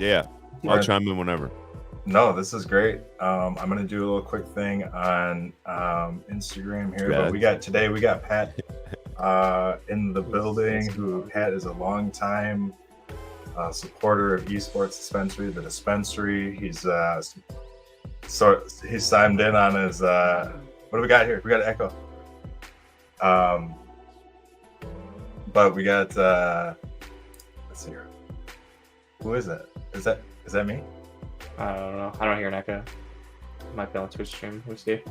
Yeah. I'll chime in whenever. No, this is great. I'm gonna do a little quick thing on Instagram here, but we got Pat in the building. Who Pat is a long time supporter of Esports Dispensary, the dispensary. He's he's signed in on his what do we got here? We got an echo. But we got let's see here. Who is that? Is that me? I don't know. I don't hear an echo. Might be on Twitch stream. We'll see.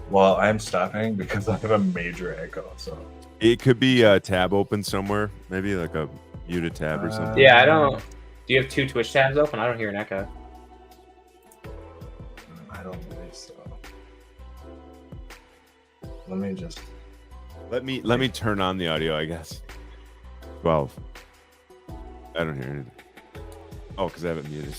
Well, I'm stopping because I have a major echo. So it could be a tab open somewhere, maybe like a muted tab or something. Yeah, I don't. Do you have 2 Twitch tabs open? I don't hear an echo. I don't believe so. Let me just. Let me turn on the audio, I guess. 12. I don't hear anything. Oh, because I have it muted.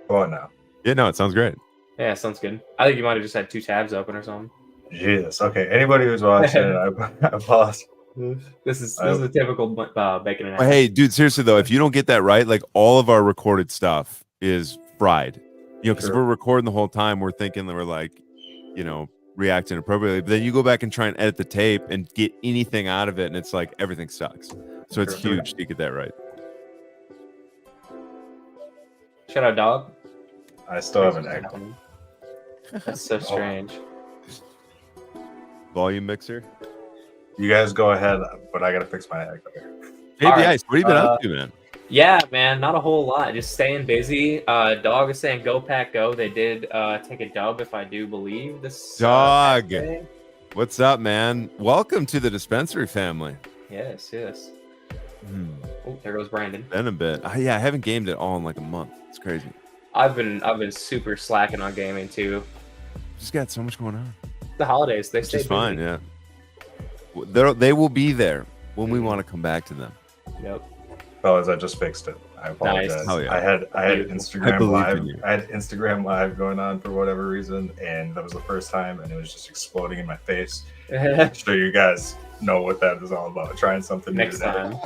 Go on now. Yeah, no, it sounds great. Yeah, sounds good. I think you might have just had 2 tabs open or something. Jesus. Okay. Anybody who's watching it, I apologize. This is a typical Bakin and Hey, dude, seriously though, if you don't get that right, like all of our recorded stuff is fried. You know, because we're recording the whole time, we're thinking that we're like, you know, reacting appropriately. But then you go back and try and edit the tape and get anything out of it, and it's like everything sucks. So it's huge to get that right. Shout out, dog. I still have an echo. That's so strange. Volume mixer. You guys go ahead, but I gotta fix my echo here. Hey, Ice, what have you been up to, man? Yeah, man, not a whole lot. Just staying busy. Dog is saying go Pack go. They did take a dub, if I do believe this. Dog, what's up, man? Welcome to the dispensary family. Yes. Oh, there goes Brandon. Been a bit. Yeah, I haven't gamed it all in like a month. It's crazy. I've been super slacking on gaming too. Just got so much going on. The holidays, they stay fine. Yeah, they will be there when we want to come back to them. Yep. Fellas, I just fixed it. I apologize. Nice. Oh, yeah. I had Instagram live. I had Instagram live going on for whatever reason, and that was the first time, and it was just exploding in my face. So you guys know what that is all about. Trying something new next time.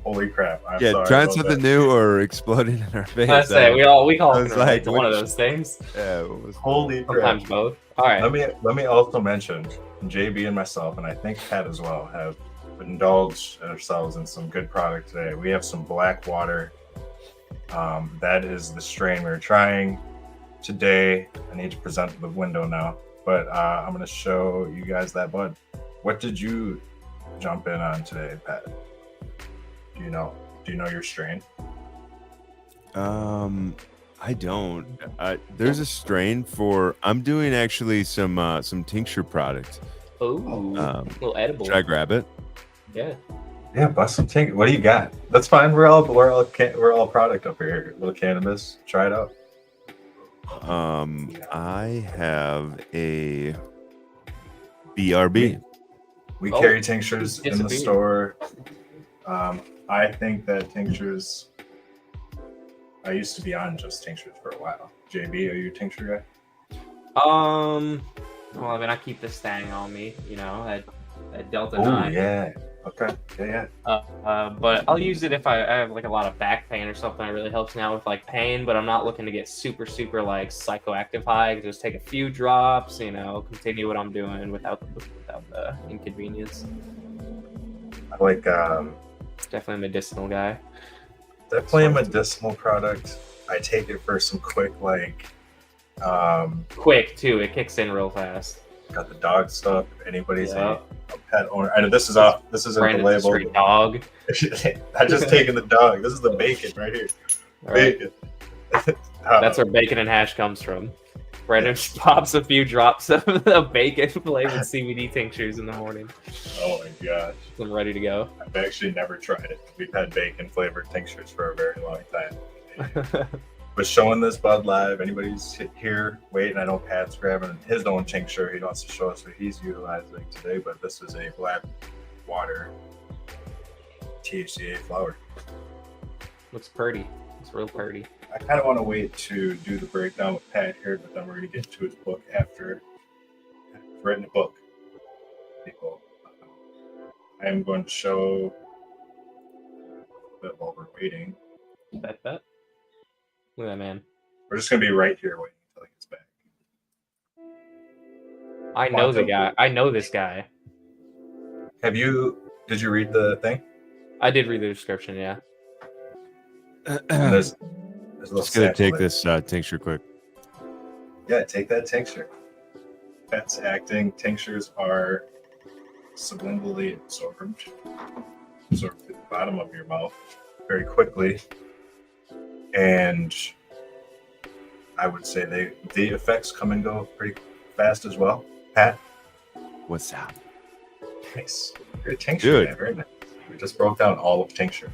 Holy crap! I'm yeah, sorry trying something new or exploding in our face. I say we all can relate to one of those things. Yeah, holy crap! Sometimes both. All right. Let me also mention JB and myself, and I think Pat as well, have indulged ourselves in some good product today. We have some black water. That is the strain we're trying today. I need to present the window now, but I'm going to show you guys that bud. What did you jump in on today, Pat? Do you know your strain? I don't. There's a strain for. I'm doing actually some tincture product. Oh, a little edible. Should I grab it? Yeah, bust some tincture. What do you got? That's fine. We're all product up here. A little cannabis. Try it out. I have a BRB. We carry tinctures in the store. I think that tinctures. I used to be on just tinctures for a while. JB, are you a tincture guy? Well, I mean, I keep this thing on me, you know, at Delta 9. Yeah. Okay. Yeah. But I'll use it if I have like a lot of back pain or something. It really helps me out with like pain, but I'm not looking to get super like psychoactive high. Just take a few drops, you know, continue what I'm doing without the inconvenience. I like definitely a medicinal guy. Definitely a medicinal product. I take it for some quick quick too. It kicks in real fast. Got the dog stuff. If anybody's a pet owner, I know this is off. This isn't the label. Straight dog. I just taken the dog. This is the bacon right here. Bacon. That's where bacon and hash comes from. Brandon pops a few drops of the bacon flavored CBD tinctures in the morning. Oh my gosh. I'm ready to go. I've actually never tried it. We've had bacon flavored tinctures for a very long time. But showing this bud live, anybody's here waiting, I know Pat's grabbing his own tincture he wants to show us what he's utilizing today, but this is a black water THCA flower. Looks pretty. It's real pretty. I kind of want to wait to do the breakdown with Pat here, but then we're going to get to his book after I've written a book. People, I am going to show bit while we're waiting. Bet. Look at that man. We're just gonna be right here waiting until he gets back. I know the guy. I know this guy. Did you read the thing? I did read the description, yeah. There's a little Just gonna take sample this tincture quick. Yeah, take that tincture. Fast acting tinctures are sublingually absorbed to the bottom of your mouth very quickly. And I would say the effects come and go pretty fast as well. Pat? What's up? Nice. Good tincture, Dude. man. Very nice. We just broke down all of tincture.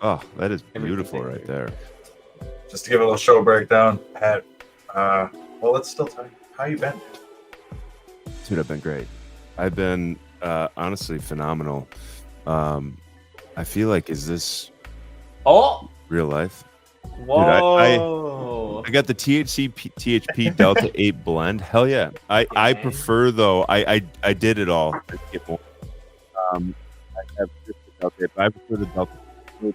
Oh, that is beautiful right there. Just to give a little show breakdown, Pat, well, let's still tell you. How you been? Dude, I've been great. I've been honestly phenomenal. I feel like, is this real life? Whoa. I got the THP Delta 8 blend. Hell yeah. I prefer, though, I did it all. I get more. I have just the Delta 8, but I prefer the Delta 8.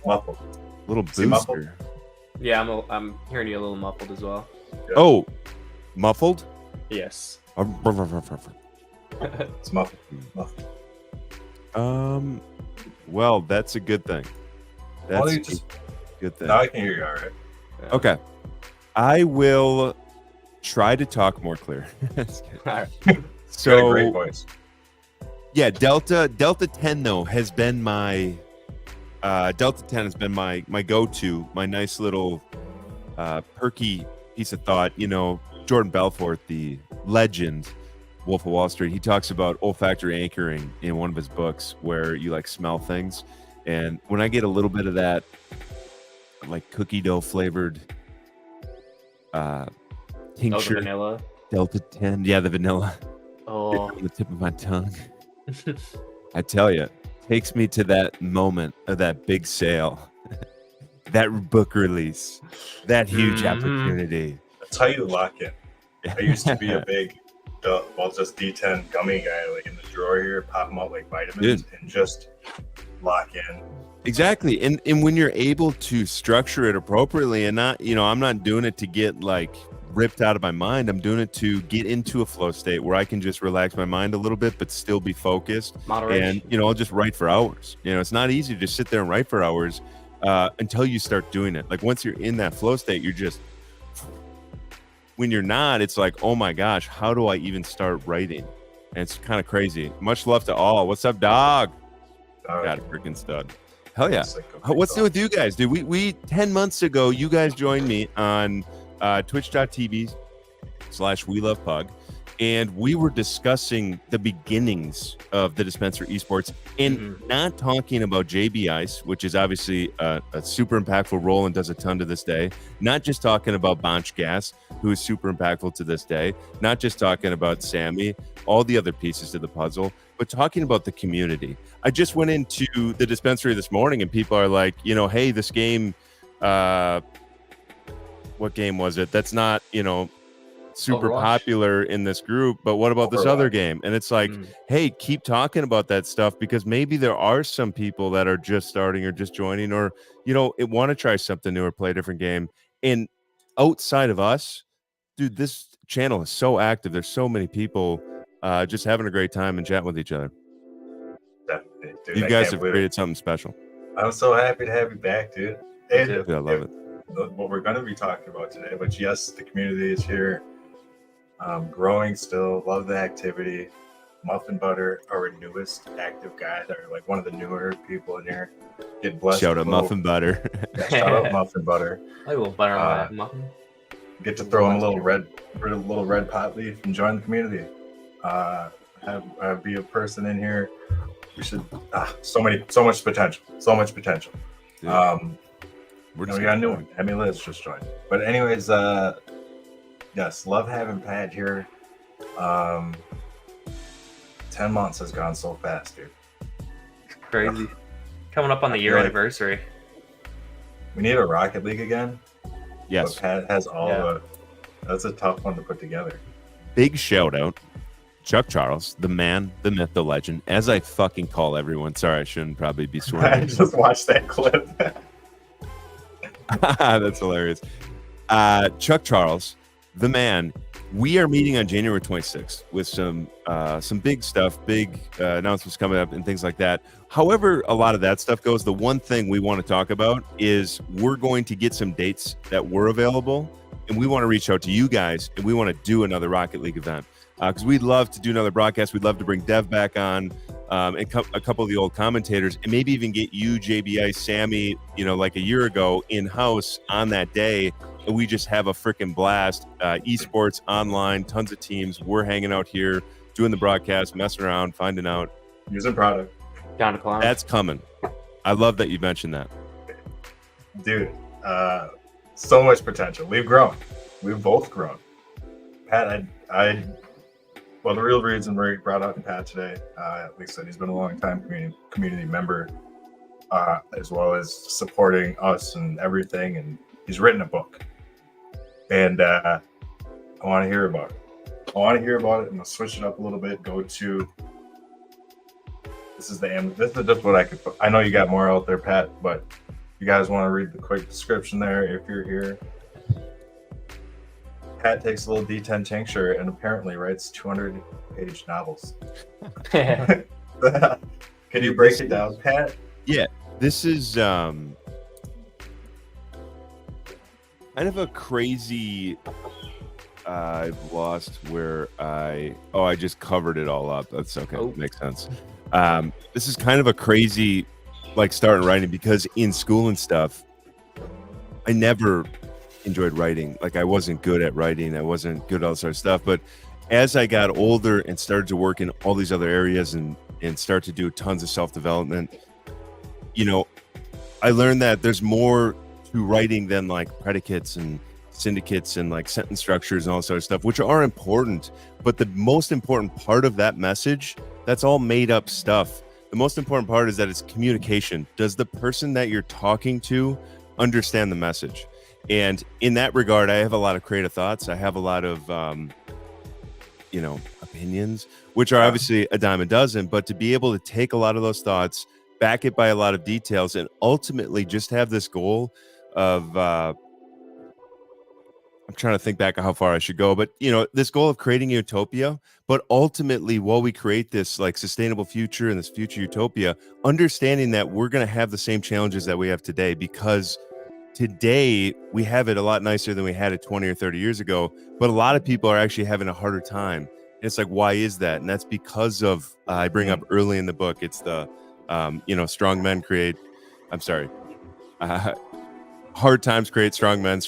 Muffled. Little See muffled? booster. Yeah, I'm hearing you a little muffled as well. Yeah. Oh, muffled? Yes. It's muffled. Well, that's a good thing. That's a good thing. Now I can hear you all right. Yeah. Okay. I will try to talk more clear. All right. You got a So, great voice. yeah, Delta 10 though has been my my go-to, my nice little perky piece of thought. You know, Jordan Belfort, the legend, Wolf of Wall Street, he talks about olfactory anchoring in one of his books, where you like smell things. And when I get a little bit of that, like cookie dough flavored Oh, the tincture, vanilla. Delta 10, yeah, the vanilla, Oh. on the tip of my tongue. I tell you, takes me to that moment of that big sale, that book release, that huge Mhm. opportunity. That's how you lock in. I used to be a big, just D10 gummy guy, like in the drawer here, pop them out like vitamins and just lock in. Exactly. And when you're able to structure it appropriately and not, I'm not doing it to get like ripped out of my mind. I'm doing it to get into a flow state where I can just relax my mind a little bit, but still be focused. Moderation. And, I'll just write for hours. It's not easy to just sit there and write for hours until you start doing it. Like once you're in that flow state, you're just, when you're not, it's like, oh my gosh, how do I even start writing? And it's kind of crazy. Much love to all. What's up, dog? Got a freaking stud. Hell yeah. What's new with you guys, dude? We 10 months ago, you guys joined me on twitch.tv/WeLovePug, and we were discussing the beginnings of the Dispensary Esports and not talking about JB Ice, which is obviously a super impactful role and does a ton to this day. Not just talking about Bonch Gas, who is super impactful to this day. Not just talking about Sammy, all the other pieces to the puzzle, but talking about the community. I just went into the dispensary this morning and people are like, hey, this game, what game was it? That's not, super Overwatch. popular in this group, but what about this other game? And it's like, hey, keep talking about that stuff, because maybe there are some people that are just starting or just joining or, want to try something new or play a different game. And outside of us, dude, this channel is so active. There's so many people just having a great time and chatting with each other. Definitely, dude, You guys have created something special. I'm so happy to have you back, dude. And Dude, I love it. what we're going to be talking about today, but yes, the community is here, growing still. Love the activity. Muffin Butter, our newest active guy, they're like one of the newer people in here. Get blessed. Shout out Muffin Butter. Shout out Muffin Butter. I will butter on my muffin. Get to throw in a little red pot leaf and join the community. Be a person in here. We should so much potential. Dude, We got a new one. Emmy Liz just joined. But anyways, yes, love having Pat here. 10 months has gone so fast, dude. Crazy. Coming up on the year feel like- anniversary. We need a Rocket League again. yes. But Pat has all the. That's a tough one to put together. Big shout out Chuck Charles, the man, the myth, the legend, as I fucking call everyone. Sorry, I shouldn't probably be I swearing. just watched that clip. That's hilarious. Chuck Charles, the man. We are meeting on January 26th with some big stuff, big announcements coming up and things like that. However, a lot of that stuff goes. The one thing we want to talk about is we're going to get some dates that were available, and we want to reach out to you guys, and we want to do another Rocket League event because we'd love to do another broadcast. We'd love to bring Dev back on and a couple of the old commentators, and maybe even get you, JBI, Sammy, like a year ago in-house on that day. And we just have a freaking blast. Esports online, tons of teams. We're hanging out here, doing the broadcast, messing around, finding out. Using product. Down to clown. That's coming. I love that you mentioned that. Dude, so much potential. We've grown. We've both grown. Pat, well, the real reason we brought out Pat today, like I said, he's been a long time community member, as well as supporting us and everything. And he's written a book. And I want to hear about it. I'm going to switch it up a little bit. This is just what I could put. I know you got more out there, Pat, but you guys want to read the quick description there if you're here. Pat takes a little D10 tincture and apparently writes 200-page novels. Can you break it down, Pat? Yeah, this is kind of a crazy. I've lost where I just covered it all up. That's okay. Oh. Makes sense. This is kind of a crazy starting writing because in school and stuff, I never enjoyed writing. I wasn't good at writing. I wasn't good at all that sort of stuff. But as I got older and started to work in all these other areas and start to do tons of self-development, I learned that there's more to writing than predicates and syndicates and sentence structures and all sort of stuff, which are important. But the most important part of that message, that's all made up stuff. The most important part is that it's communication. Does the person that you're talking to understand the message? And in that regard, I have a lot of creative thoughts. I have a lot of, opinions, which are obviously a dime a dozen. But to be able to take a lot of those thoughts, back it by a lot of details, and ultimately just have this goal of, I'm trying to think back of how far I should go, but this goal of creating a utopia. But ultimately, while we create this sustainable future and this future utopia, understanding that we're going to have the same challenges that we have today, because today we have it a lot nicer than we had it 20 or 30 years ago. But a lot of people are actually having a harder time. And it's why is that? And that's because of, I bring up early in the book, it's the, strong men create, hard times create strong men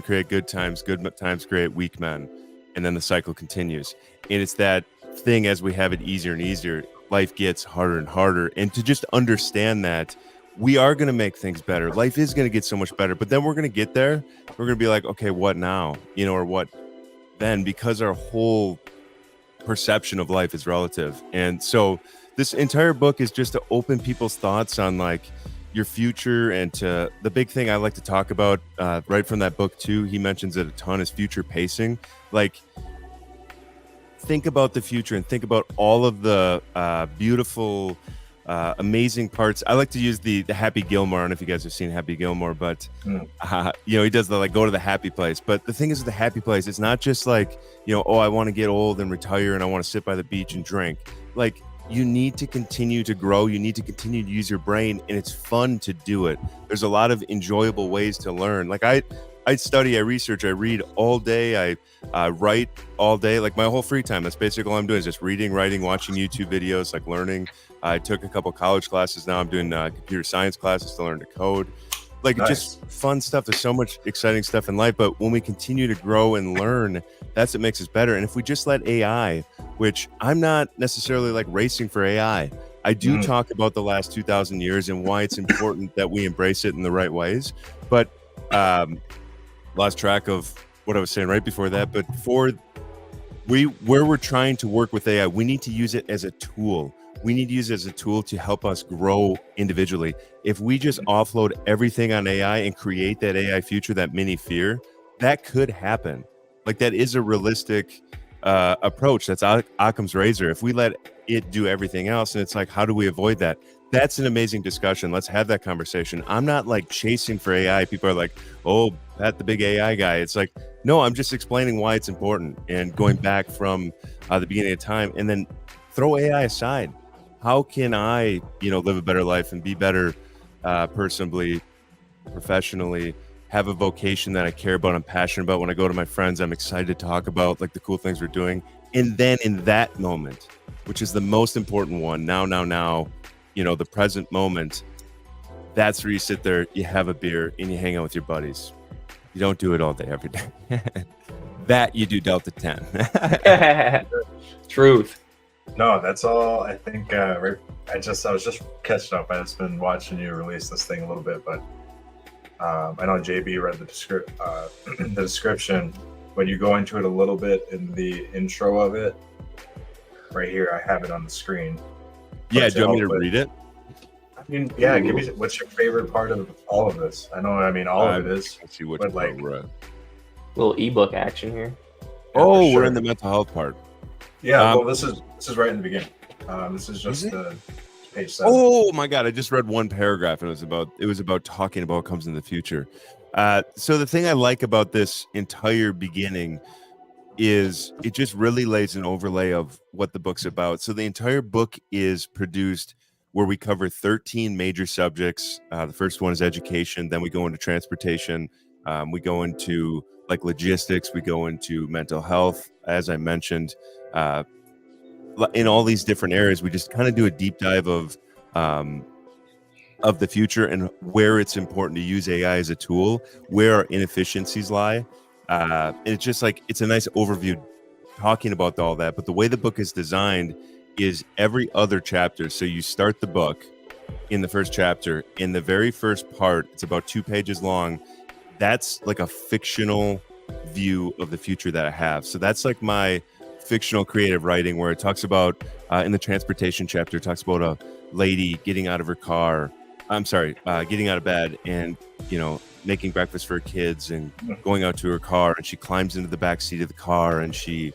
create good times create weak men, and then the cycle continues. And it's that thing, as we have it easier and easier, life gets harder and harder. And to just understand that we are going to make things better, life is going to get so much better, but then we're going to get there, we're going to be okay, what now, or what then, because our whole perception of life is relative. And so this entire book is just to open people's thoughts on your future. And to the big thing I like to talk about right from that book too, he mentions it a ton, is future pacing. Think about the future and think about all of the beautiful, amazing parts. I like to use the Happy Gilmore. I don't know if you guys have seen Happy Gilmore, but he does the go to the happy place. But the thing is, with the happy place, it's not just I want to get old and retire and I want to sit by the beach and drink. You need to continue to grow. You need to continue to use your brain, and it's fun to do it. There's a lot of enjoyable ways to learn. I study, I research, I read all day. I write all day. My whole free time, that's basically all I'm doing, is just reading, writing, watching YouTube videos, learning. I took a couple college classes. Now I'm doing computer science classes to learn to code. Nice. Just fun stuff. There's so much exciting stuff in life, but when we continue to grow and learn, that's what makes us better. And if we just let AI, which I'm not necessarily racing for AI, I do talk about the last 2,000 years and why it's important that we embrace it in the right ways. But lost track of what I was saying right before that. But where we're trying to work with AI, we need to use it as a tool. We need to use it as a tool to help us grow individually. If we just offload everything on AI and create that AI future, that mini fear, that could happen. That is a realistic approach. That's Occam's razor. If we let it do everything else, and it's like, how do we avoid that? That's an amazing discussion. Let's have that conversation. I'm not like chasing for AI. People are like, oh, Pat, the big AI guy. It's like, no, I'm just explaining why it's important and going back from the beginning of time, and then throw AI aside. How can I, live a better life and be better personally, professionally, have a vocation that I care about, I'm passionate about. When I go to my friends, I'm excited to talk about like the cool things we're doing. And then in that moment, which is the most important one, now, the present moment, that's where you sit there, you have a beer, and you hang out with your buddies. You don't do it all day, every day. That you do Delta 10. Truth. No, that's all. I think I was just catching up. I've just been watching you release this thing a little bit, but I know JB read the description. When you go into it a little bit in the intro of it, right here, I have it on the screen. Yeah, do you want me to read it? I mean, yeah, give me. What's your favorite part of all of this? I know, all of it is. Let's see which but part like, we're at. Little ebook action here. Oh, for sure. we're in the mental health part. Yeah, well, this is right in the beginning. This is just the page 7. Oh my God! I just read one paragraph, and it was about talking about what comes in the future. So the thing I like about this entire beginning is it just really lays an overlay of what the book's about. So the entire book is produced where we cover 13 major subjects. The first one is education. Then we go into transportation. We go into like logistics. We go into mental health, as I mentioned. In all these different areas, we just kind of do a deep dive of the future and where it's important to use AI as a tool, where our inefficiencies lie. And it's just like, it's a nice overview talking about all that. But the way the book is designed is every other chapter. So you start the book in the first chapter. In the very first part, it's about 2 pages long. That's like a fictional view of the future that I have. So that's like my fictional creative writing, where it talks about in the transportation chapter, it talks about a lady getting out of her car. Getting out of bed and, making breakfast for her kids and going out to her car. And she climbs into the back seat of the car and she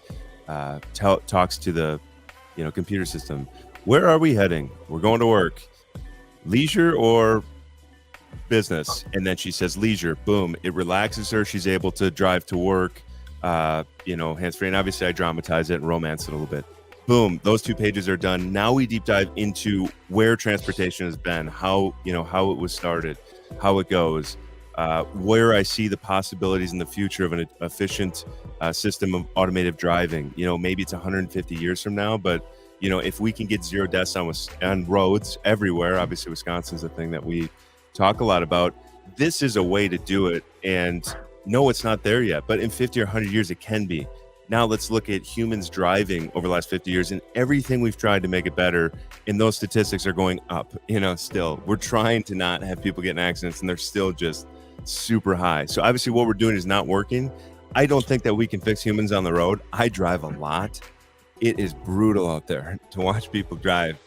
talks to the, computer system. Where are we heading? We're going to work. Leisure or business? And then she says leisure. Boom. It relaxes her. She's able to drive to work, hands-free. And obviously I dramatize it and romance it a little bit. Boom, those 2 pages are done. Now we deep dive into where transportation has been, how it was started, how it goes, where I see the possibilities in the future of an efficient system of automated driving. Maybe it's 150 years from now, but if we can get 0 deaths on roads everywhere, obviously Wisconsin's a thing that we talk a lot about. This is a way to do it, and no, it's not there yet, but in 50 or 100 years it can be. Now let's look at humans driving over the last 50 years and everything we've tried to make it better. And those statistics are going up, still. We're trying to not have people get in accidents and they're still just super high. So obviously what we're doing is not working. I don't think that we can fix humans on the road. I drive a lot. It is brutal out there to watch people drive.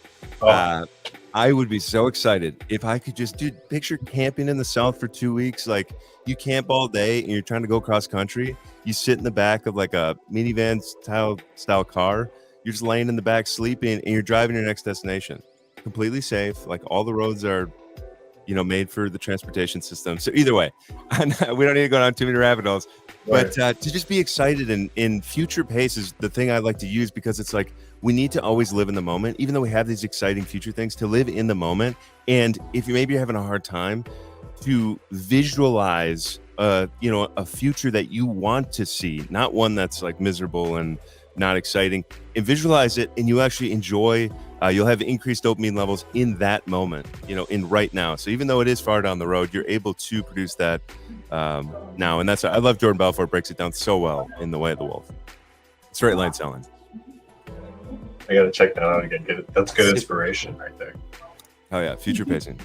I would be so excited if I could just picture camping in the South for 2 weeks. Like, you camp all day and you're trying to go cross country. You sit in the back of like a minivan style car. You're just laying in the back sleeping and you're driving your next destination. Completely safe. Like, all the roads are, made for the transportation system. So either way, we don't need to go down too many rabbit holes. But to just be excited in future pace is the thing I like to use, because it's like, we need to always live in the moment, even though we have these exciting future things, to live in the moment. And if you're having a hard time, to visualize, a future that you want to see, not one that's like miserable and not exciting, and visualize it, and you actually enjoy. You'll have increased dopamine levels in that moment, in right now. So even though it is far down the road, you're able to produce that now. And I love Jordan Belfort breaks it down so well in The Way of the Wolf. Straight line selling. I gotta check that out again. That's good inspiration right there. Oh yeah, future pacing.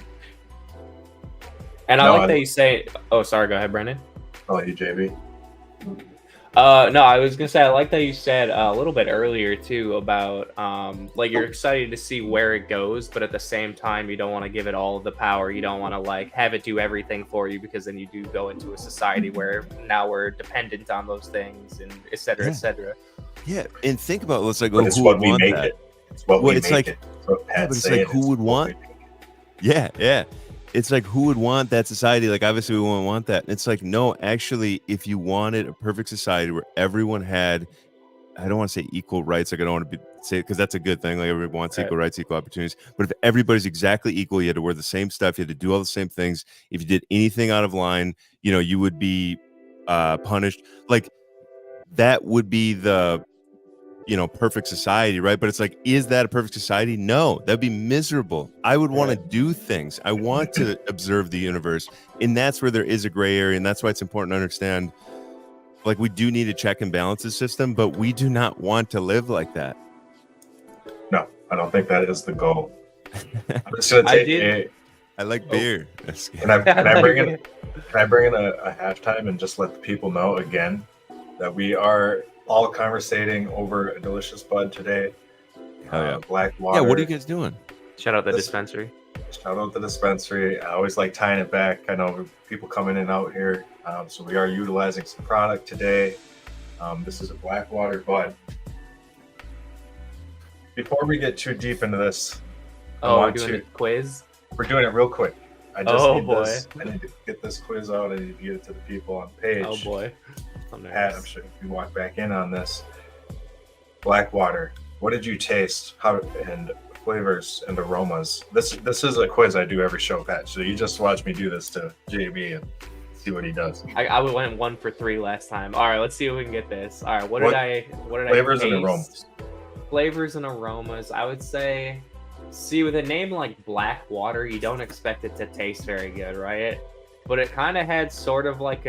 And I like that you say. Oh, sorry. Go ahead, Brandon. Oh, you, JB. No, I was gonna say I like that you said a little bit earlier too about like you're excited to see where it goes, but at the same time you don't want to give it all of the power. You don't want to like have it do everything for you, because then you do go into a society where now we're dependent on those things and et cetera, et cetera. Yeah, and think about let's like, But oh, it's who what would we want make that? it. It's what Well, we it's make like, it. That's what yeah, Pat's but it's saying. like, who would what want? we make it. Yeah. It's like, who would want that society? Like, obviously, we wouldn't want that. It's like, no, actually, if you wanted a perfect society where everyone had, I don't want to say equal rights. Like, I don't want to say because that's a good thing. Like, everyone wants Right. equal rights, equal opportunities. But if everybody's exactly equal, you had to wear the same stuff, you had to do all the same things. If you did anything out of line, you would be punished. Like, that would be the perfect society, right? But it's like, is that a perfect society? No, that'd be miserable. I would want to do things. I want to observe the universe. And that's where there is a gray area. And that's why it's important to understand, like, we do need a check and balances system, but we do not want to live like that. No, I don't think that is the goal. I'm just gonna take I like beer. Can I bring in a halftime and just let the people know again that we are all conversating over a delicious bud today. Black water. Yeah, what are you guys doing? Shout out the dispensary. Shout out the dispensary. I always like tying it back. I know people come in and out here, so we are utilizing some product today. This is a black water bud. Before we get too deep into this, we're doing a quiz. We're doing it real quick. I just need boy. this. I need to get this quiz out. I need to get it to the people on the page. Oh boy. Pat, I'm sure if you walk back in on this. Black water. What did you taste? How and flavors and aromas? This is a quiz I do every show, Pat. So you just watch me do this to JB and see what he does. I went 1 for 3 last time. All right, let's see if we can get this. All right, what did I flavors taste? and aromas? Flavors and aromas. I would say, see, with a name like Black Water, you don't expect it to taste very good, right? But it kind of had sort of like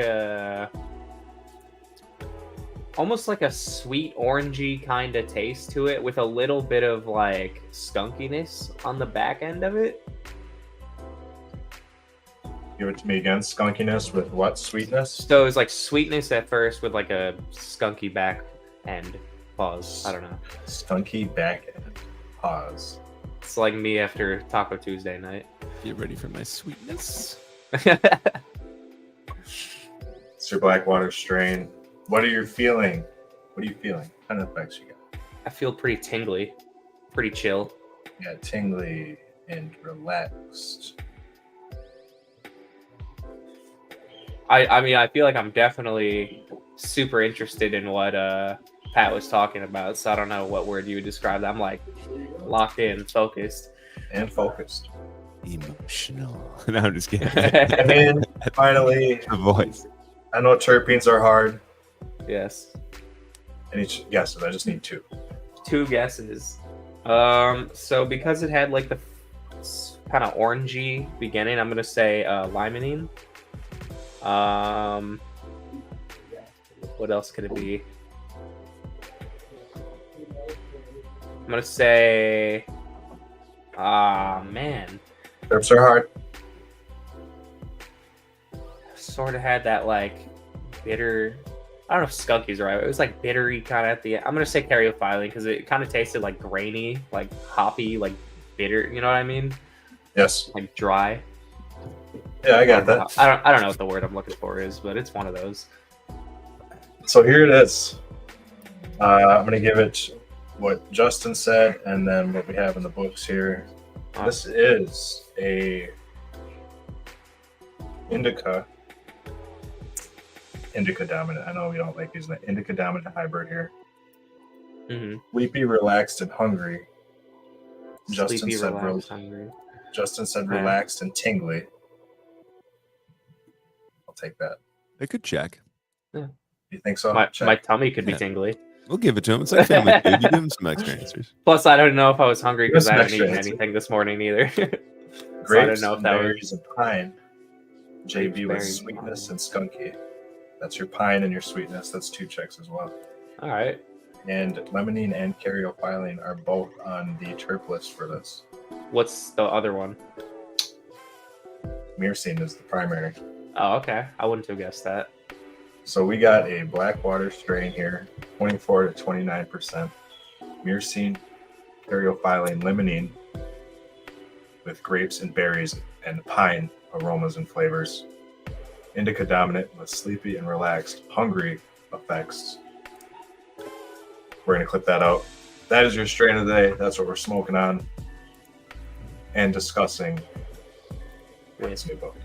almost like a sweet orangey kind of taste to it, with a little bit of like skunkiness on the back end of it. Give it to me again. Skunkiness with what? Sweetness? So it was like sweetness at first with like a skunky back end. Pause. I don't know. Skunky back end. Pause. It's like me after Taco Tuesday night. Get ready for my sweetness. It's your Blackwater strain. What are you feeling? What kind of effects you got? I feel pretty tingly, pretty chill. Yeah, tingly and relaxed. I mean, I feel like I'm definitely super interested in what Pat was talking about. So I don't know what word you would describe that. I'm like locked in, focused. And focused. Emotional. No, I'm just kidding. And then finally, the voice. I know terpenes are hard. Yes. Any guesses? I just need 2. 2 guesses. So because it had like the kind of orangey beginning, I'm gonna say limonene. What else could it be? I'm gonna say, man, Terps are hard. sort of had that like bitter. I don't know if skunky's right. It was like bittery kind of at the end. I'm gonna say caryophyllene because it kind of tasted like grainy, like hoppy, like bitter. You know what I mean? Yes. Like dry. Yeah, I got that. I don't know what the word I'm looking for is, but it's one of those. So here it is. I'm gonna give it what Justin said, and then what we have in the books here. This is a indica dominant. I know we don't like using the indica dominant hybrid here. Mm-hmm. Sleepy, relaxed, and hungry. Justin Sleepy, said relaxed, hungry. Justin said relaxed and tingly. I'll take that. They could check. Yeah. You think so? My tummy could be tingly. We'll give it to him. It's like family food. You give him some extra answers. Plus, I don't know if I was hungry because I Some haven't eaten extra anything this morning either. So Grapes, I don't know if that berries, was and pine. JB with berries, sweetness and skunky. That's your pine and your sweetness. That's 2 checks as well. all right. And limonene and caryophyllene are both on the terp list for this. What's the other one? Myrcene is the primary. Oh, okay. I wouldn't have guessed that. So we got a Blackwater strain here, 24 to 29%. Myrcene, caryophyllene, limonene with grapes and berries and pine aromas and flavors. Indica dominant with sleepy and relaxed, hungry effects. We're going to clip that out. That is your strain of the day. That's what we're smoking on and discussing with this new book.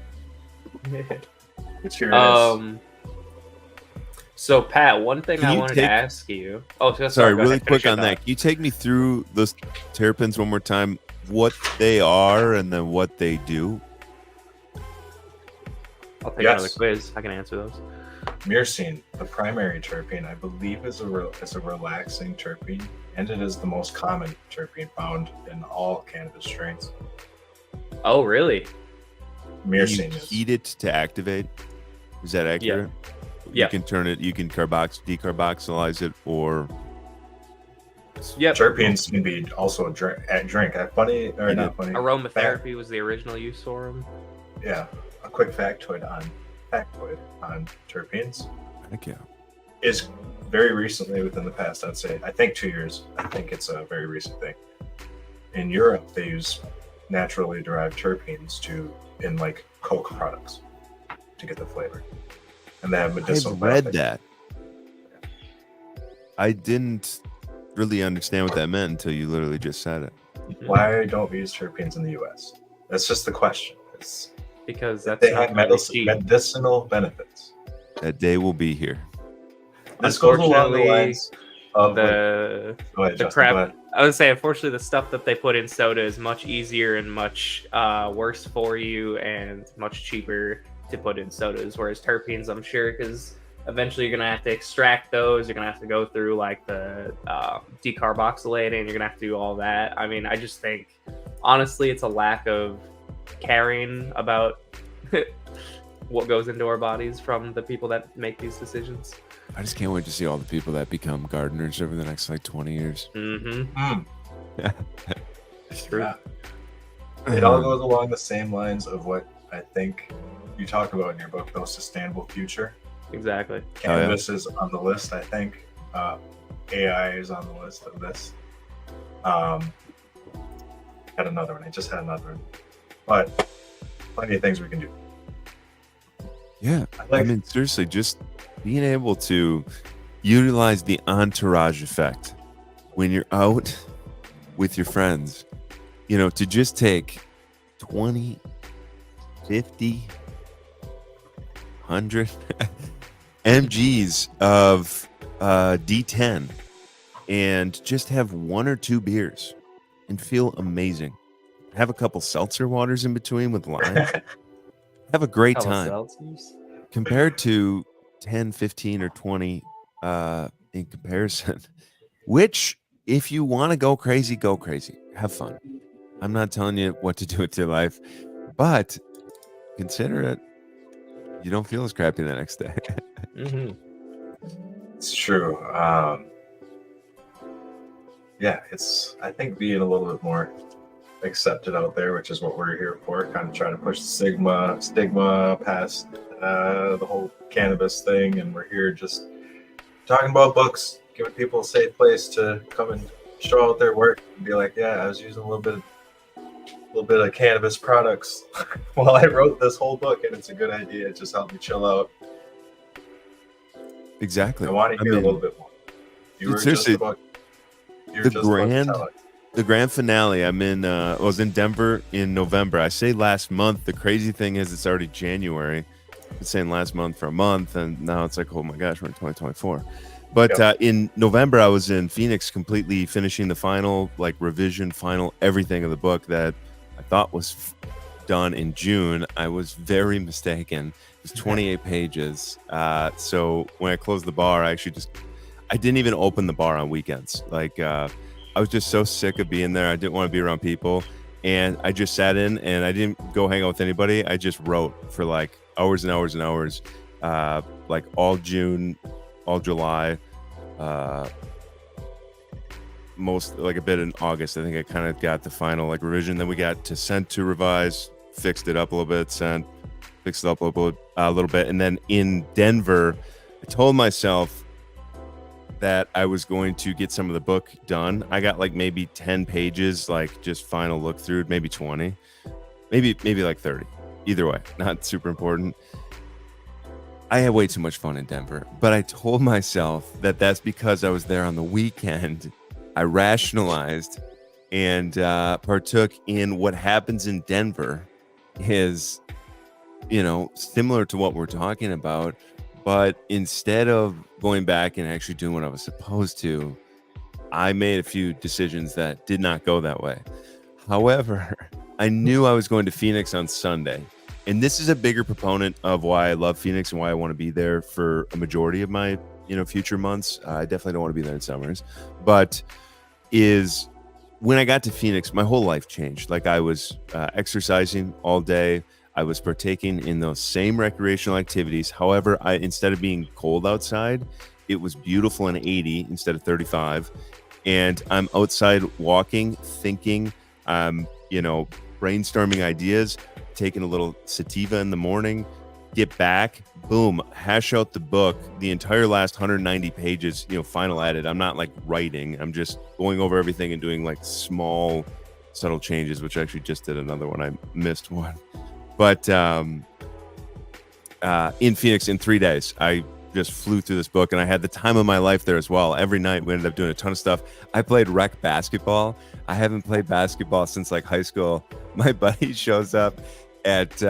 Which here it is. So Pat, one thing Can I you wanted take- to ask you. Oh, Sorry, go really ahead, finish quick your on that. thought. Can you take me through those terpenes one more time? What they are and then what they do? I'll take Yes. another quiz. I can answer those. Myrcene, the primary terpene, I believe is a relaxing terpene, and it is the most common terpene found in all cannabis strains. Oh, really? You Myrcene is. heat it to activate. Is that accurate? Yeah. You can turn it. You can decarboxylize it, or Yep. Terpenes can be also a drink. Funny or not funny? Aromatherapy was the original use for them. Yeah. A quick factoid on terpenes heck yeah. is very recently, within the past, I'd say, I think 2 years. I think it's a very recent thing. In Europe, they use naturally derived terpenes in like Coke products to get the flavor, and they have medicinal. I've read benefits. that. I didn't really understand what that meant until you literally just said it. Why don't we use terpenes in the U.S.? That's just the question. It's, Because that's they not have really cheap. medicinal benefits. That day will be here. This goes along the Unfortunately, lines of The go ahead, the Justin, crap. go ahead. I would say, unfortunately, the stuff that they put in soda is much easier and much worse for you and much cheaper to put in sodas. Whereas terpenes, I'm sure, because eventually you're gonna have to extract those. You're gonna have to go through like the decarboxylating. You're gonna have to do all that. I mean, I just think, honestly, it's a lack of caring about what goes into our bodies from the people that make these decisions. I just can't wait to see all the people that become gardeners over the next like 20 years. Mm-hmm. True. Yeah. It all goes along the same lines of what I think you talk about in your book, though, sustainable future. Exactly. Cannabis is on the list, I think. AI is on the list of this. Had another one. I just had another one. But plenty of things we can do. Yeah. I I mean, seriously, just being able to utilize the entourage effect when you're out with your friends, to just take 20, 50, 100 mgs of D10 and just have one or two beers and feel amazing. Have a couple seltzer waters in between with lime. Have a great time. Compared to 10, 15, or 20 in comparison, which if you want to go crazy, have fun. I'm not telling you what to do with your life, but consider it. You don't feel as crappy the next day. Mm-hmm. It's true. Yeah, it's, I think, being a little bit more accepted out there, which is what we're here for, kind of trying to push the stigma past the whole cannabis thing. And we're here just talking about books, giving people a safe place to come and show out their work and be like, yeah, I was using a little bit of cannabis products while I wrote this whole book, and it's a good idea. It just helped me chill out. Exactly. I want to hear a little bit more. You were seriously, just about to tell us. The grand finale. I was in Denver in November. I say last month. The crazy thing is it's already January. I've been saying last month for a month, and now it's like, oh my gosh, we're in 2024. But in November, I was in Phoenix, completely finishing the final, revision, final everything of the book that I thought was done in June. I was very mistaken. It was 28 pages. So when I closed the bar, I didn't even open the bar on weekends. I was just so sick of being there. I didn't want to be around people. And I just sat in and I didn't go hang out with anybody. I just wrote for hours and hours and hours, all June, all July, a bit in August. I think I kind of got the final revision. Then we got to sent to revise, fixed it up a little bit, fixed it up a little bit. And then in Denver, I told myself that I was going to get some of the book done. I got maybe 10 pages, just final look through, maybe 20, maybe 30. Either way, not super important. I had way too much fun in Denver, but I told myself that that's because I was there on the weekend. I rationalized and partook in what happens in Denver is, similar to what we're talking about. But instead of going back and actually doing what I was supposed to, I made a few decisions that did not go that way. However, I knew I was going to Phoenix on Sunday. And this is a bigger proponent of why I love Phoenix and why I want to be there for a majority of my, future months. I definitely don't want to be there in summers, but is when I got to Phoenix, my whole life changed. Like I was exercising all day. I was partaking in those same recreational activities. However, instead of being cold outside, it was beautiful and 80 instead of 35. And I'm outside walking, thinking, brainstorming ideas, taking a little sativa in the morning, get back, boom, hash out the book, the entire last 190 pages, final edit. I'm not like writing. I'm just going over everything and doing like small, subtle changes, which I actually just did another one. I missed one. But in Phoenix in 3 days, I just flew through this book and I had the time of my life there as well. Every night we ended up doing a ton of stuff. I played rec basketball. I haven't played basketball since like high school. My buddy shows up at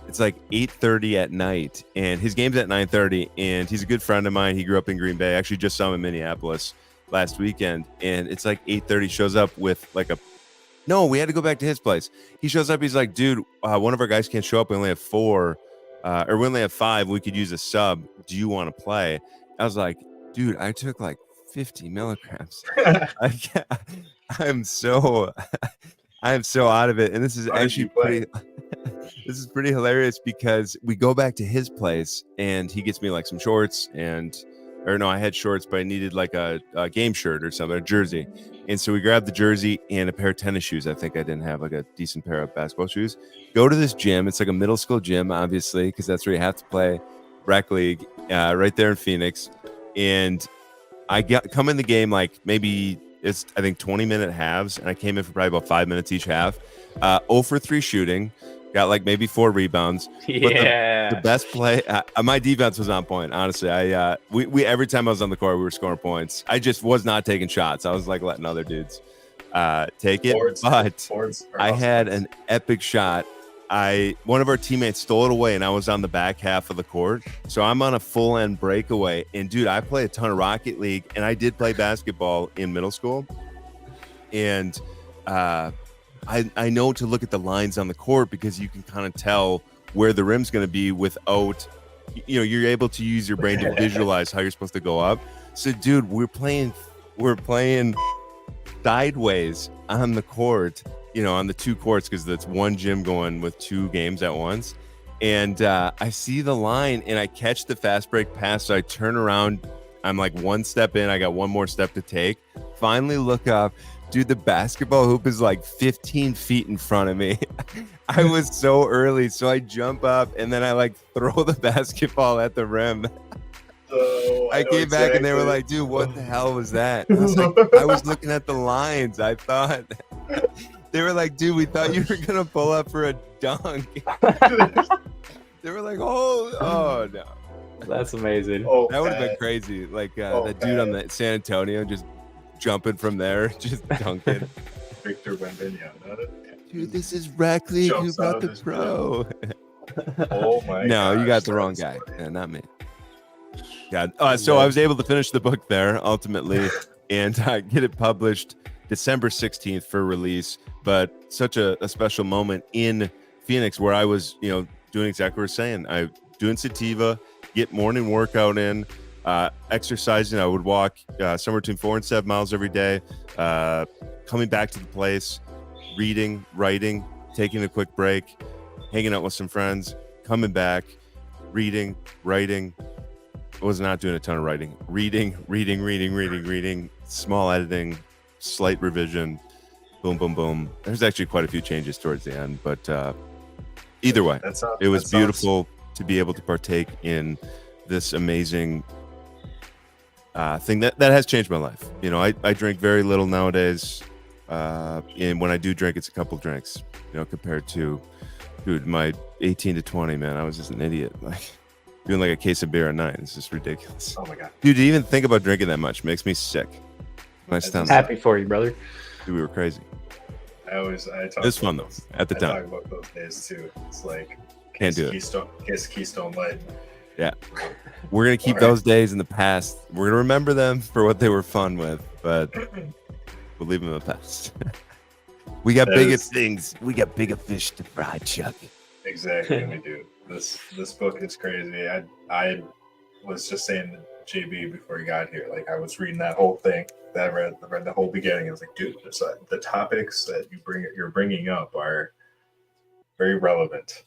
it's like 8:30 at night and his game's at 9:30 and he's a good friend of mine. He grew up in Green Bay. I actually just saw him in Minneapolis last weekend and it's like 8:30, shows up with like we had to go back to his place. He shows up, he's like, dude, one of our guys can't show up. We only have 4 or we only have 5. We could use a sub. Do you want to play? I was like, dude, I took like 50 milligrams. I'm so out of it. And this is actually pretty hilarious because we go back to his place and he gets me like some shorts I had shorts, but I needed like a game shirt or something, a jersey. And so we grabbed the jersey and a pair of tennis shoes. I think I didn't have like a decent pair of basketball shoes. Go to this gym. It's like a middle school gym, obviously, because that's where you have to play rec league, right there in Phoenix. And I come in the game like maybe it's, I think, 20-minute halves. And I came in for probably about 5 minutes each half. 0 for 3 shooting. Got like maybe 4 rebounds. Yeah. But the best play, my defense was on point. Honestly, we every time I was on the court, we were scoring points. I just was not taking shots. I was like letting other dudes take it. Boards I had an epic shot. One of our teammates stole it away, and I was on the back half of the court. So I'm on a full end breakaway. And dude, I play a ton of Rocket League, and I did play basketball in middle school. And I know to look at the lines on the court because you can kind of tell where the rim's going to be without, you're able to use your brain to visualize how you're supposed to go up. So, dude, we're playing sideways on the court, on the 2 courts because that's one gym going with 2 games at once. And I see the line and I catch the fast break pass. So I turn around. I'm like 1 step in. I got 1 more step to take. Finally look up. Dude, the basketball hoop is like 15 feet in front of me. I was so early, so I jump up and then I like throw the basketball at the rim. I came back and they were like, dude, what the hell was that? I was like, I was looking at the lines. I thought they were like, dude, we thought you were gonna pull up for a dunk. They were like, oh no. That's amazing. That would have been crazy. Like that dude on the San Antonio just jumping from there, just dunking. Victor Wembanyama. Dude, this is rec league. Who got the pro? Oh my! No, you got the wrong guy. Yeah, not me. God. So I was able to finish the book there ultimately, and get it published December 16th for release. But such a special moment in Phoenix where I was, doing exactly what we're saying. I doing sativa, get morning workout in. Exercising, I would walk somewhere between 4 and 7 miles every day, coming back to the place, reading, writing, taking a quick break, hanging out with some friends, coming back, reading, writing. I was not doing a ton of writing. Reading, small editing, slight revision, boom, boom, boom. There's actually quite a few changes towards the end, but either way, it was beautiful to be able to partake in this amazing thing that has changed my life. I drink very little nowadays, and when I do drink, it's a couple drinks. Compared to, dude, my 18 to 20, man, I was just an idiot. Like, doing like a case of beer a night. It's just ridiculous. Oh my god. Dude, to even think about drinking that much makes me sick. My stomach. Happy for you, brother. Dude, we were crazy. I talk It's about fun though. those- At the I time, talk about those days too. It's like Can't do it. Keystone Light. we're gonna keep All right. those days in the past. We're gonna remember them for what they were fun with, but we'll leave them in the past. We got That bigger is- things. We got bigger fish to fry, Chuck. Exactly, we do. This book is crazy. I was just saying to JB before he got here, like I was reading that whole thing. That I read the whole beginning. I was like, dude, the topics that you're bringing up are very relevant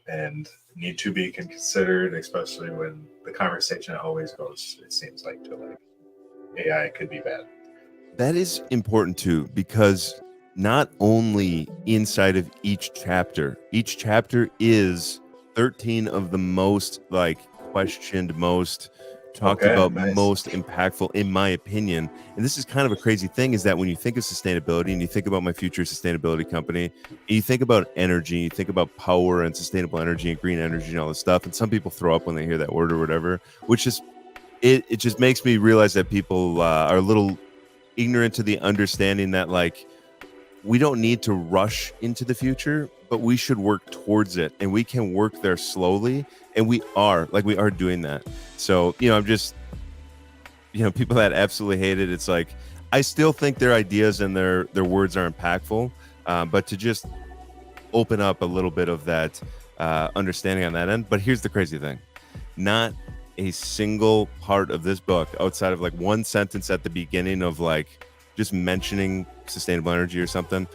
and need to be considered, especially when the conversation always goes. It seems like to like AI could be bad. That is important too, because not only inside of each chapter is 13 of the most like questioned, most talked Okay, about, nice. most impactful, in my opinion. And this is kind of a crazy thing, is that when you think of sustainability and you think about my future sustainability company, and you think about energy, you think about power and sustainable energy and green energy and all this stuff. And some people throw up when they hear that word or whatever, which is, it just makes me realize that people are a little ignorant to the understanding that like, we don't need to rush into the future, but we should work towards it, and we can work there slowly, and we are doing that. So, I'm just, people that absolutely hate it, it's like, I still think their ideas and their words are impactful, but to just open up a little bit of that understanding on that end. But here's the crazy thing. Not a single part of this book, outside of like one sentence at the beginning of like just mentioning sustainable energy or something,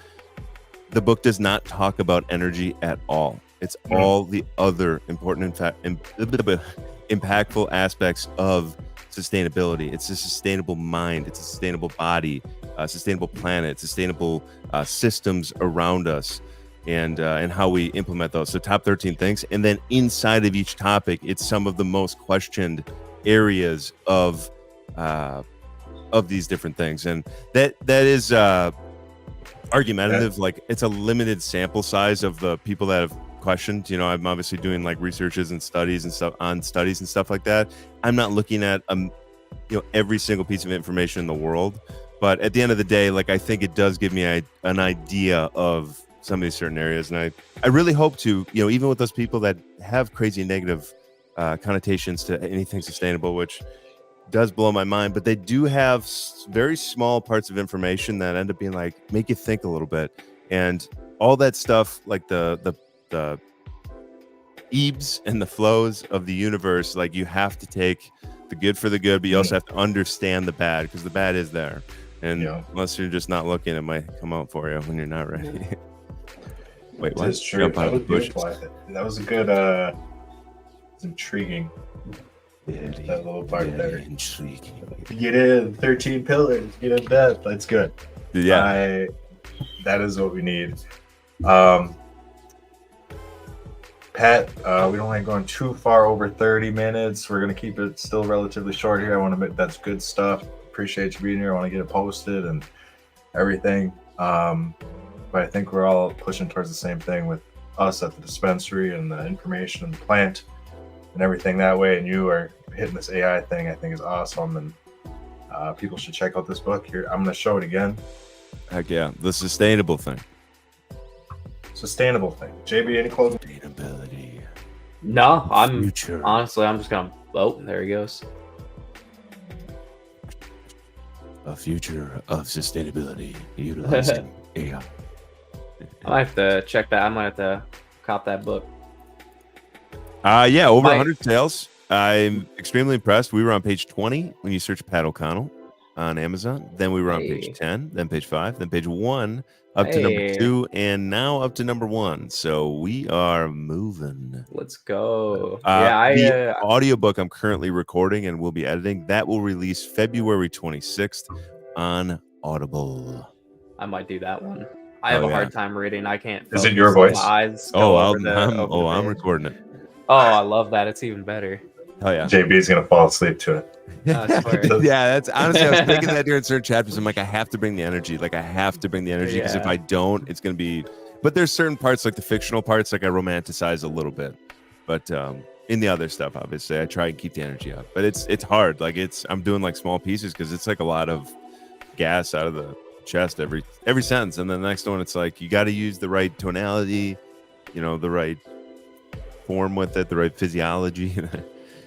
the book does not talk about energy at all. It's all the other important, impactful aspects of sustainability. It's a sustainable mind, it's a sustainable body, a sustainable planet, sustainable systems around us, and how we implement those. So top 13 things, and then inside of each topic, it's some of the most questioned areas of these different things, and that is argumentative. Like, it's a limited sample size of the people that have questioned. I'm obviously doing like researches and studies and stuff like that. I'm not looking at every single piece of information in the world, but at the end of the day, like, I think it does give me an idea of some of these certain areas, and I really hope to, even with those people that have crazy negative connotations to anything sustainable, which does blow my mind, but they do have very small parts of information that end up being like, make you think a little bit, and all that stuff, like the ebbs and the flows of the universe. Like, you have to take the good for the good, but you also have to understand the bad, because the bad is there, and unless you're just not looking, it might come out for you when you're not ready. Wait, what? It's true. Jump out That of was the bushes. beautiful. That was a good it's intriguing. That little part there. Intriguing. Get in 13 pillars, get in depth. That's good. Yeah. That is what we need. Pat, we don't like going too far over 30 minutes. We're gonna keep it still relatively short here. I want to make that's good stuff. Appreciate you being here. I want to get it posted and everything. But I think we're all pushing towards the same thing with us at the dispensary and the information and the plant and everything that way. And you are hitting this AI thing, I think is awesome. And people should check out this book here. I'm going to show it again. Heck yeah. The sustainable thing. Sustainable thing. JB, any closing? Sustainability. No, I'm Future. honestly, I'm just gonna. Oh, there he goes. A future of sustainability utilizing AI. I might have to check that. I might have to cop that book. Yeah, over Mike. 100 sales. I'm extremely impressed. We were on page 20 when you search Pat O'Connell on Amazon. Then we were on Hey. page 10, then page 5, then page 1, up to number Hey. 2, and now up to number 1. So we are moving. Let's go. The audiobook I'm currently recording and will be editing, that will release February 26th on Audible. I might do that one. I have a hard time reading. I can't. Is it focus. your voice? My eyes go over the I'm page. recording it. Oh, I love that. It's even better. Hell yeah. JB's going to fall asleep to it. I swear. Yeah, that's honestly, I was thinking that during certain chapters. I'm like, I have to bring the energy. Like, I have to bring the energy, because if Yeah. I don't, it's going to be. But there's certain parts, like the fictional parts, like I romanticize a little bit. But in the other stuff, obviously, I try and keep the energy up, but it's hard. Like I'm doing like small pieces because it's like a lot of gas out of the chest every sentence, and then the next one, it's like you got to use the right tonality, the right form with it, the right physiology. You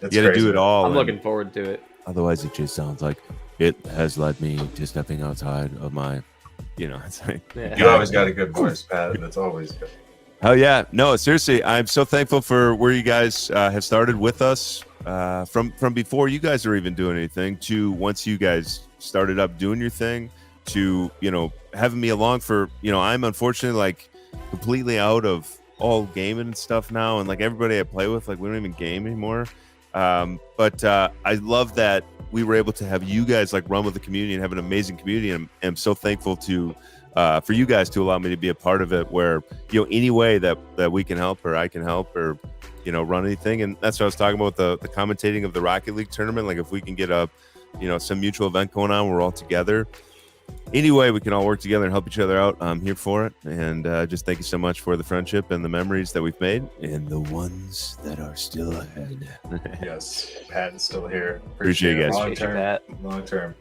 got to do it all. I'm looking forward to it. Otherwise, it just sounds like it has led me to stepping outside of my, it's like, you always got a good voice, Pat. That's always good. Oh yeah, no, seriously, I'm so thankful for where you guys have started with us from before you guys are even doing anything to once you guys started up doing your thing to having me along for I'm unfortunately like completely out of all gaming and stuff now, and like everybody I play with, like we don't even game anymore. But I love that we were able to have you guys like run with the community and have an amazing community, and I'm so thankful to for you guys to allow me to be a part of it, where any way that we can help or I can help or run anything. And that's what I was talking about, the commentating of the Rocket League tournament. Like if we can get some mutual event going on, we're all together. Anyway, we can all work together and help each other out. I'm here for it. And just thank you so much for the friendship and the memories that we've made and the ones that are still ahead. Yes, Pat is still here. Appreciate you guys. Long term.